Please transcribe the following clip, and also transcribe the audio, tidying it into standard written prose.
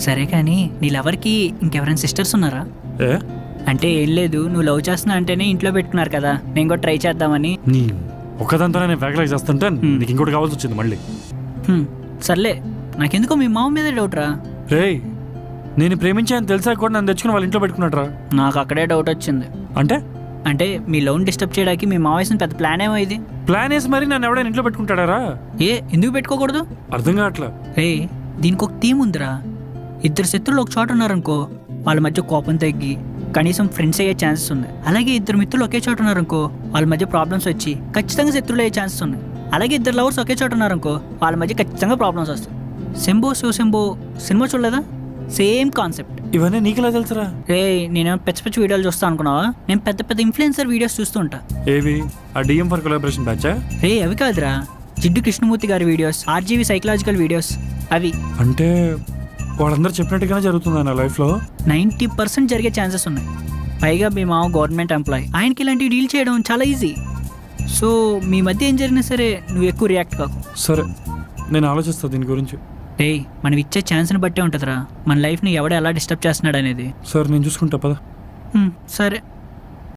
సరే కానీ నీ లవర్కి ఇంకెవరైనా సిస్టర్స్ ఉన్నారా? ఏ అంటే ఏం లేదు, నువ్వు లవ్ చేస్తున్నా అంటేనే ఇంట్లో పెట్టుకున్నారు కదా, నేను కూడా ట్రై చేద్దామని. నీ ఒక్కదంతా నేను బ్యాక్లాగ్ చేస్తుంటే నీకు ఇంకోటి కావాల్సి వచ్చింది మళ్ళీ. సర్లే, నాకెందుకో మీ మామ మీదే డౌట్ రా. రేయ్, నేను ప్రేమించాను తెలిసా కూడా నన్ను తెచ్చుకుని వాళ్ళ ఇంట్లో పెట్టుకున్నాడు. నాకు అక్కడే డౌట్ వచ్చింది. అంటే అంటే మీ లవ్ని డిస్టర్బ్ చేయడానికి మీ మామ వేసిన పెద్ద ప్లాన్ ఏమో ఇది. ప్లాన్ వేసి మరి నన్ను ఎవడైనా ఇంట్లో పెట్టుకుంటాడారా? ఎందుకు పెట్టుకోకూడదు? అర్థం కావట్లా. దీనికి ఒక థీమ్ ఉందిరా. ఇద్దరు శత్రువులు ఒక చోట ఉన్నారనుకో, వాళ్ళ మధ్య కోపం తగ్గి కనీసం ఫ్రెండ్స్ అయ్యే ఛాన్సెస్ ఉన్నాయి. అలాగే ఇద్దరు మిత్రులు ఒకే చోట ఉన్నారనుకో, వాళ్ళ మధ్య ప్రాబ్లమ్స్ వచ్చి ఖచ్చితంగా శత్రువులు అయ్యే ఛాన్సెస్ ఉన్నాయి. అలాగే ఇద్దరు లవర్స్ ఒకే చోట ఉన్నారనుకో, వాళ్ళ మధ్య ఖచ్చితంగా ప్రాబ్లమ్స్ వస్తాయి. శంభో శివశంభో సినిమా చూడలేదా? Same concept. ఇవన్నీ నీకులా తెలుసురా? నేనేమో పిచ్చి వీడియోలు చూస్తా అనుకున్నావా? నేను పెద్ద పెద్ద ఇన్ఫ్లుయెన్సర్ వీడియోస్ చూస్తూ ఉంటా. ఏవి? ఆ డిఎం ఫర్ కొలాబరేషన్ బ్యాచా? అవి కాదురా, జిడ్డు కృష్ణమూర్తి గారి వీడియోస్, ఆర్జీవి సైకలాజికల్ వీడియోస్ అవి. అంటే వాళ్ళందరూ చెప్పినట్టుగానే జరుగుతుందా నా లైఫ్లో? 90% జరిగే ఛాన్సెస్ ఉన్నాయి. పైగా మీ మామ గవర్నమెంట్ ఎంప్లాయ్, ఆయనకి ఇలాంటివి డీల్ చేయడం చాలా ఈజీ. సో మీ మధ్య ఏం జరిగినా సరే నువ్వు ఎక్కువ రియాక్ట్ కాకు. సరే, నేను ఆలోచిస్తా దీని గురించి. మనం ఇచ్చే ఛాన్స్ని బట్టే ఉంటుందిరా మన లైఫ్ని ఎవడ ఎలా డిస్టర్బ్ చేస్తున్నాడు అనేది. సరే, నేను చూసుకుంటా పద. సరే.